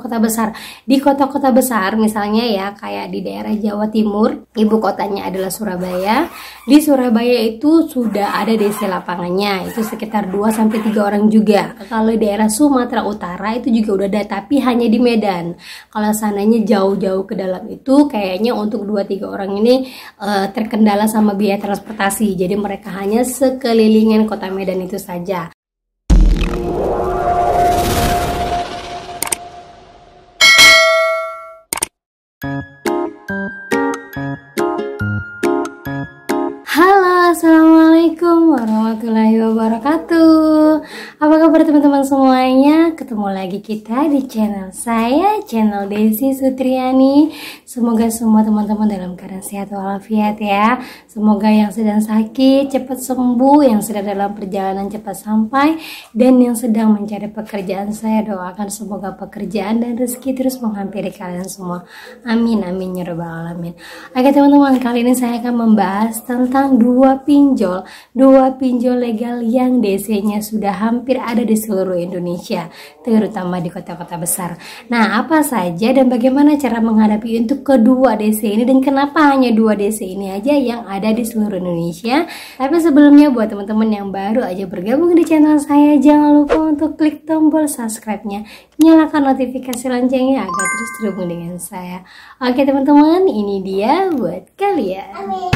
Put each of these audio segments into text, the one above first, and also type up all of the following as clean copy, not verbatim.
kota-kota besar. Di kota-kota besar misalnya ya kayak di daerah Jawa Timur, ibu kotanya adalah Surabaya. Di Surabaya itu sudah ada DC lapangannya, itu sekitar 2-3 orang juga. Kalau di daerah Sumatera Utara itu juga udah ada, tapi hanya di Medan. Kalau sananya jauh-jauh ke dalam itu kayaknya untuk 2-3 orang ini terkendala sama biaya transportasi. Jadi mereka hanya sekelilingan kota Medan itu saja. Halo, assalamualaikum warahmatullahi wabarakatuh. Apa kabar teman-teman semuanya? Ketemu lagi kita di channel saya, channel Desi Sutriani. Semoga semua teman-teman dalam keadaan sehat walafiat ya. Semoga yang sedang sakit cepat sembuh, yang sedang dalam perjalanan cepat sampai, dan yang sedang mencari pekerjaan saya doakan semoga pekerjaan dan rezeki terus menghampiri kalian semua. Amin amin ya rabbal alamin. Oke teman-teman, kali ini saya akan membahas tentang dua pinjol legal yang DC-nya sudah hampir ada di seluruh Indonesia, terutama di kota-kota besar. Nah, apa saja dan bagaimana cara menghadapi untuk kedua DC ini, dan kenapa hanya 2 DC ini aja yang ada di seluruh Indonesia? Tapi sebelumnya buat teman-teman yang baru aja bergabung di channel saya, jangan lupa untuk klik tombol subscribe-nya, nyalakan notifikasi loncengnya agar terus terhubung dengan saya. Oke teman-teman, ini dia buat kalian. Amin.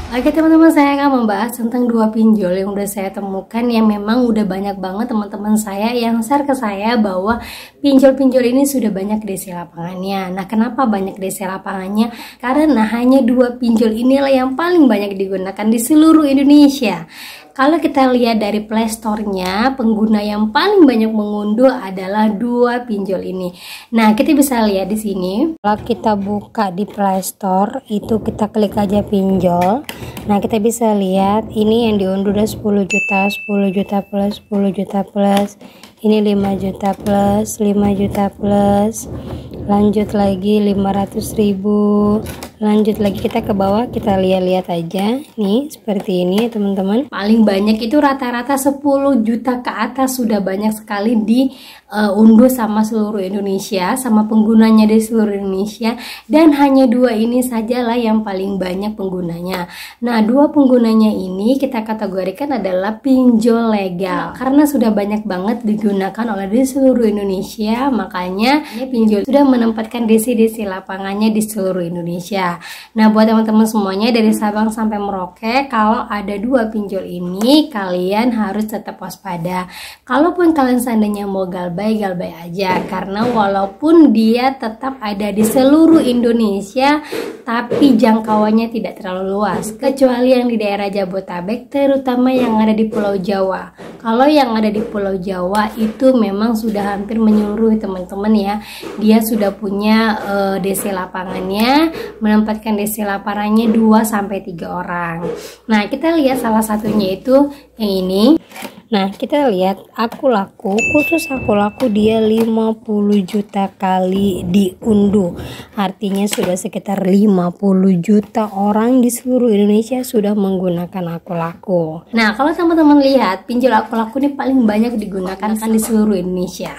Oke teman-teman, saya akan membahas tentang 2 pinjol yang udah saya temukan, yang memang udah banyak banget teman-teman saya yang share ke saya bahwa pinjol-pinjol ini sudah banyak DC lapangannya. Nah, kenapa banyak DC lapangannya? Karena hanya 2 pinjol inilah yang paling banyak digunakan di seluruh Indonesia. Kalau kita lihat dari Play Store-nya, pengguna yang paling banyak mengunduh adalah 2 pinjol ini. Nah, kita bisa lihat di sini. Kalau kita buka di Play Store, itu kita klik aja pinjol. Nah, kita bisa lihat ini yang diunduh udah 10 juta, 10 juta plus, 10 juta plus. Ini 5 juta plus, 5 juta plus. Lanjut lagi 500.000. Lanjut lagi kita ke bawah, kita lihat-lihat aja nih seperti ini teman-teman. Paling banyak itu rata-rata 10 juta ke atas sudah banyak sekali diunduh sama seluruh Indonesia, sama penggunanya di seluruh Indonesia, dan hanya 2 ini sajalah yang paling banyak penggunanya. Nah, 2 penggunanya ini kita kategorikan adalah pinjol legal karena sudah banyak banget digunakan oleh di seluruh Indonesia, makanya pinjol sudah menempatkan DC lapangannya di seluruh Indonesia. Nah, buat teman-teman semuanya dari Sabang sampai Merauke, kalau ada 2 pinjol ini kalian harus tetap waspada. Kalaupun kalian seandainya mau galbay aja, karena walaupun dia tetap ada di seluruh Indonesia tapi jangkauannya tidak terlalu luas, kecuali yang di daerah Jabodetabek, terutama yang ada di Pulau Jawa. Kalau yang ada di Pulau Jawa itu memang sudah hampir menyeluruh teman-teman ya. Dia sudah punya DC lapangannya, menempatkan DC lapangannya 2-3 orang. Nah, kita lihat salah satunya itu yang ini. Nah, kita lihat Aku Laku, khusus Aku Laku dia 50 juta kali diunduh. Artinya sudah sekitar 50 juta orang di seluruh Indonesia sudah menggunakan Aku Laku. Nah, kalau teman-teman lihat, pinjol Aku Laku ini paling banyak digunakan di seluruh Indonesia.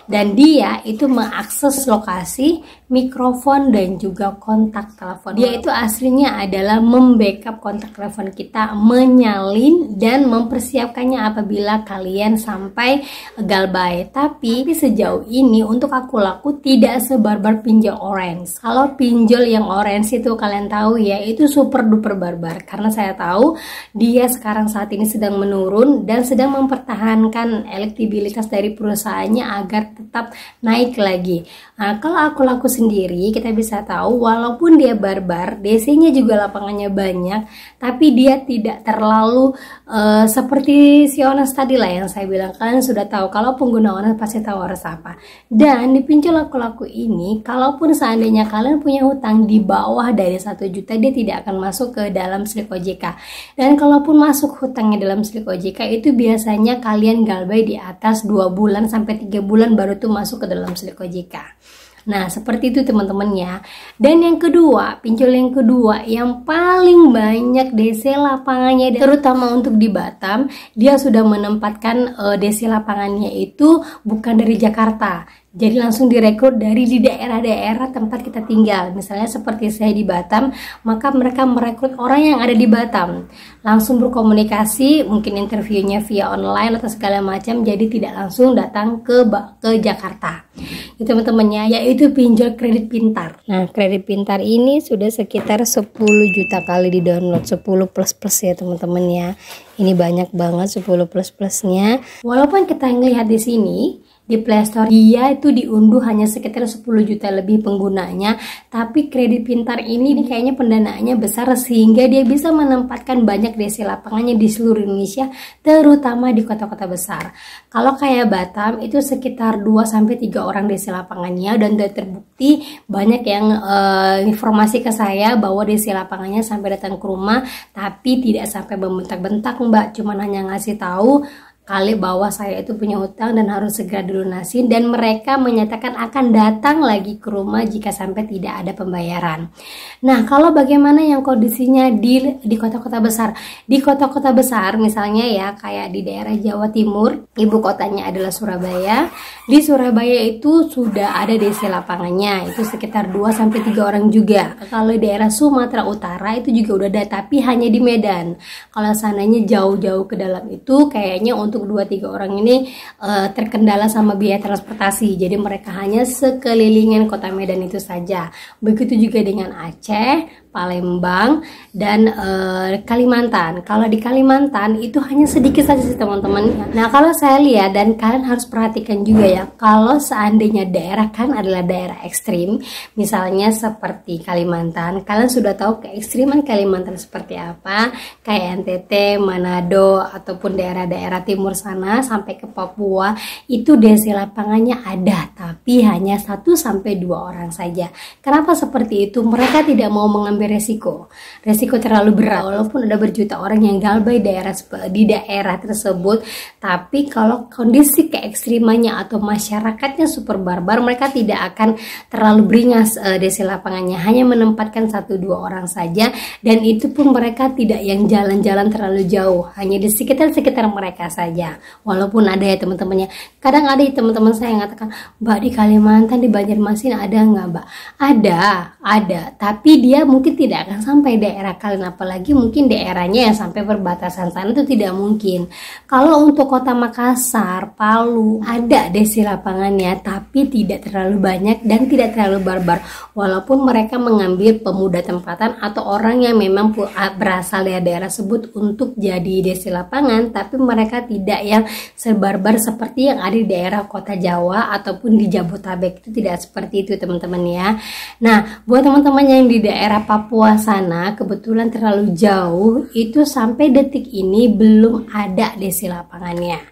Dan dia itu mengakses lokasi, mikrofon, dan juga kontak telepon. Dia itu aslinya adalah membackup kontak telepon kita, menyalin dan mempersiapkannya apabila kalian sampai galbay. Tapi sejauh ini untuk Aku Laku tidak sebarbar pinjol orange. Kalau pinjol yang orange itu kalian tahu ya, itu super duper barbar, karena saya tahu dia sekarang saat ini sedang menurun dan sedang mempertahankan elektabilitas dari perusahaannya agar tetap naik lagi. Nah, kalau Aku Laku sendiri kita bisa tahu walaupun dia barbar, DC-nya juga lapangannya banyak, tapi dia tidak terlalu seperti si Ones tadi lah yang saya bilang. Kalian sudah tahu kalau pengguna Ones pasti tahu harus apa. Dan di pinjol Aku Laku ini, kalaupun seandainya kalian punya hutang di bawah dari 1 juta, dia tidak akan masuk ke dalam slip OJK. Dan kalaupun masuk hutangnya dalam slip OJK, itu biasanya kalian galbay di atas 2 bulan sampai 3 bulan baru tuh masuk ke dalam slip OJK. Nah, seperti itu teman-teman ya. Dan yang kedua, pinjol yang kedua yang paling banyak DC lapangannya, terutama untuk di Batam, dia sudah menempatkan DC lapangannya itu bukan dari Jakarta. Jadi langsung direkrut dari di daerah-daerah tempat kita tinggal. Misalnya seperti saya di Batam, maka mereka merekrut orang yang ada di Batam. Langsung berkomunikasi, mungkin interviewnya via online atau segala macam, jadi tidak langsung datang ke Jakarta. Itu teman-temannya, yaitu pinjol kredit pintar. Nah, kredit pintar ini sudah sekitar 10 juta kali di download, 10 plus ya teman-teman ya. Ini banyak banget 10 plus-plusnya. Walaupun kita ngelihat di sini di Play Store dia itu diunduh hanya sekitar 10 juta lebih penggunanya, tapi kredit pintar ini kayaknya pendanaannya besar sehingga dia bisa menempatkan banyak DC lapangannya di seluruh Indonesia, terutama di kota-kota besar. Kalau kayak Batam itu sekitar 2-3 orang DC lapangannya, dan sudah terbukti banyak yang informasi ke saya bahwa DC lapangannya sampai datang ke rumah, tapi tidak sampai membentak-bentak Mbak, cuman hanya ngasih tahu kali bahwa saya itu punya hutang dan harus segera dilunasin, dan mereka menyatakan akan datang lagi ke rumah jika sampai tidak ada pembayaran. Nah, kalau bagaimana yang kondisinya di kota-kota besar? Di kota-kota besar misalnya ya kayak di daerah Jawa Timur, ibu kotanya adalah Surabaya. Di Surabaya itu sudah ada DC lapangannya, itu sekitar 2-3 orang juga. Kalau di daerah Sumatera Utara itu juga udah ada, tapi hanya di Medan. Kalau seandainya jauh-jauh ke dalam itu kayaknya untuk 2-3 orang ini terkendala sama biaya transportasi, jadi mereka hanya sekelilingan kota Medan itu saja. Begitu juga dengan Aceh, Palembang, dan Kalimantan. Kalau di Kalimantan itu hanya sedikit saja sih teman-teman. Nah, kalau saya lihat, dan kalian harus perhatikan juga ya, kalau seandainya daerah kan adalah daerah ekstrim, misalnya seperti Kalimantan, kalian sudah tahu keekstriman Kalimantan seperti apa, kayak NTT, Manado, ataupun daerah-daerah timur sana sampai ke Papua, itu DC lapangannya ada, tapi hanya 1-2 orang saja. Kenapa seperti itu? Mereka tidak mau mengambil resiko terlalu berat, walaupun ada berjuta orang yang galbay di daerah tersebut, tapi kalau kondisi keekstrimannya atau masyarakatnya super barbar, mereka tidak akan terlalu beringas DC lapangannya, hanya menempatkan 1-2 orang saja, dan itu pun mereka tidak yang jalan-jalan terlalu jauh, hanya di sekitar mereka saja. Walaupun ada ya teman-temannya, kadang ada teman-teman saya yang mengatakan, Mbak, di Kalimantan, di Banjarmasin ada nggak Mbak? Ada, tapi dia mungkin tidak akan sampai daerah kalian, apalagi mungkin daerahnya yang sampai perbatasan sana itu tidak mungkin. Kalau untuk kota Makassar, Palu, ada DC lapangannya, tapi tidak terlalu banyak dan tidak terlalu barbar, walaupun mereka mengambil pemuda tempatan atau orang yang memang berasal dari daerah tersebut untuk jadi DC lapangan, tapi mereka tidak yang sebarbar seperti yang ada di daerah kota Jawa ataupun di Jabodetabek. Itu tidak seperti itu teman-teman ya. Nah, buat teman-teman yang di daerah Papua sana kebetulan terlalu jauh, itu sampai detik ini belum ada DC lapangannya,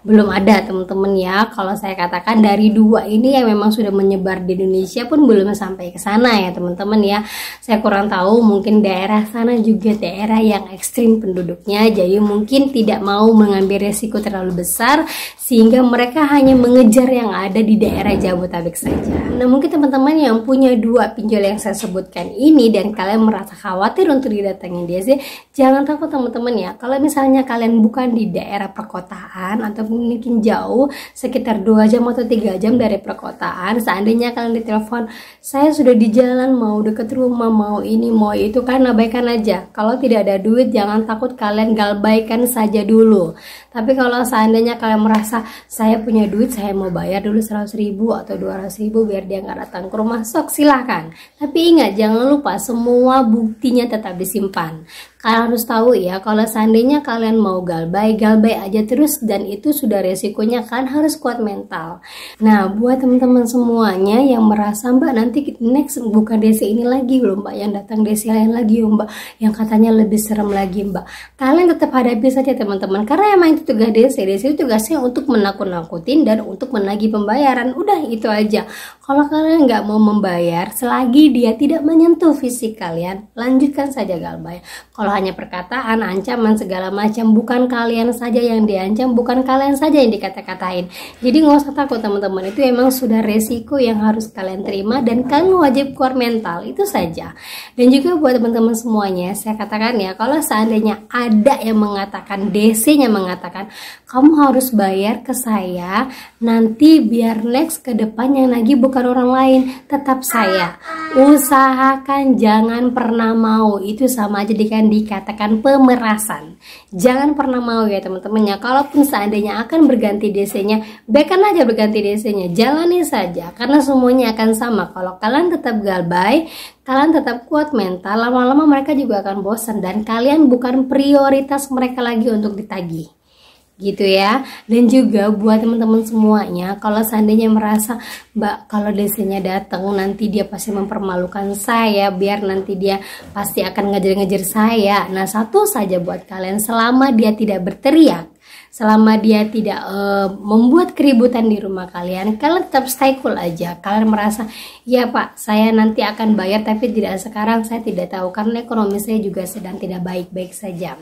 belum ada teman-teman ya. Kalau saya katakan dari 2 ini yang memang sudah menyebar di Indonesia pun belum sampai ke sana ya teman-teman ya. Saya kurang tahu, mungkin daerah sana juga daerah yang ekstrim penduduknya, jadi mungkin tidak mau mengambil resiko terlalu besar sehingga mereka hanya mengejar yang ada di daerah Jabodetabek saja. Nah, mungkin teman-teman yang punya 2 pinjol yang saya sebutkan ini dan kalian merasa khawatir untuk didatangin DC, jangan takut teman-teman ya. Kalau misalnya kalian bukan di daerah perkotaan ataupun mungkin jauh sekitar 2 jam atau 3 jam dari perkotaan, seandainya kalian ditelepon, saya sudah di jalan mau deket rumah, mau ini mau itu, kan abaikan aja. Kalau tidak ada duit, jangan takut, kalian galbaikan saja dulu. Tapi kalau seandainya kalian merasa saya punya duit, saya mau bayar dulu 100.000 atau 200.000 biar dia nggak datang ke rumah, sok silahkan. Tapi ingat, jangan lupa semua buktinya tetap disimpan. Kalian harus tahu ya, kalau seandainya kalian mau galbay aja terus, dan itu sudah resikonya, kan harus kuat mental. Nah, buat teman-teman semuanya yang merasa, Mbak, nanti next bukan DC ini lagi loh Mbak, yang datang DC lain lagi loh Mbak, yang katanya lebih serem lagi Mbak, kalian tetap hadapi saja teman-teman, karena emang itu tugas DC itu tugasnya untuk menakut-nakutin dan untuk menagih pembayaran, udah itu aja. Kalau kalian nggak mau membayar, selagi dia tidak menyentuh fisik kalian, lanjutkan saja galbay. Kalau Kalau hanya perkataan, ancaman segala macam, bukan kalian saja yang diancam, bukan kalian saja yang dikata-katain. Jadi nggak usah takut teman-teman, itu emang sudah resiko yang harus kalian terima dan kalian wajib kuat mental, itu saja. Dan juga buat teman-teman semuanya, saya katakan ya, kalau seandainya ada yang mengatakan, DC-nya mengatakan, kamu harus bayar ke saya, nanti biar next ke depan yang nagih bukan orang lain, tetap saya. Usahakan jangan pernah mau, itu sama aja dengan dikatakan pemerasan. Jangan pernah mau ya teman-teman ya. Kalaupun seandainya akan berganti DC-nya, biarkan aja berganti DC-nya, jalani saja, karena semuanya akan sama. Kalau kalian tetap galbay, kalian tetap kuat mental, lama-lama mereka juga akan bosan dan kalian bukan prioritas mereka lagi untuk ditagih, gitu ya. Dan juga buat teman-teman semuanya, kalau seandainya merasa Mbak, kalau DC-nya datang nanti dia pasti mempermalukan saya, biar nanti dia pasti akan ngejar-ngejar saya. Nah, satu saja buat kalian, selama dia tidak berteriak, selama dia tidak membuat keributan di rumah kalian, kalian tetap stay cool aja. Kalian merasa, ya Pak, saya nanti akan bayar, tapi tidak sekarang, saya tidak tahu karena ekonomi saya juga sedang tidak baik-baik saja.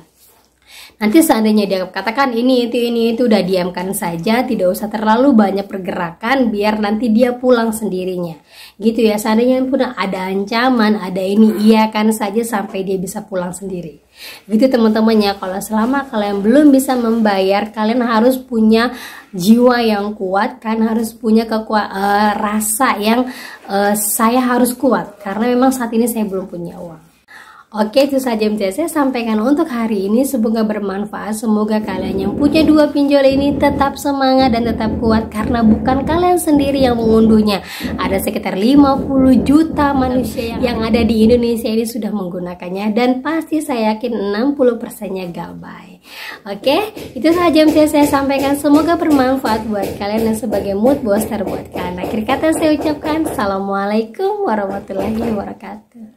Nanti seandainya dia katakan ini itu, udah diamkan saja, tidak usah terlalu banyak pergerakan, biar nanti dia pulang sendirinya, gitu ya. Seandainya pun ada ancaman, ada ini, iakan saja sampai dia bisa pulang sendiri, gitu teman-teman ya. Kalau selama kalian belum bisa membayar, kalian harus punya jiwa yang kuat, kalian harus punya rasa yang saya harus kuat, karena memang saat ini saya belum punya uang. Oke, itu saja yang bisa saya sampaikan untuk hari ini. Semoga bermanfaat. Semoga kalian yang punya 2 pinjol ini tetap semangat dan tetap kuat, karena bukan kalian sendiri yang mengunduhnya. Ada sekitar 50 juta manusia yang ada di Indonesia ini sudah menggunakannya, dan pasti saya yakin 60%-nya galbay. Oke, itu saja yang bisa saya sampaikan. Semoga bermanfaat buat kalian dan sebagai mood booster buat kalian. Akhir kata saya ucapkan Assalamualaikum warahmatullahi wabarakatuh.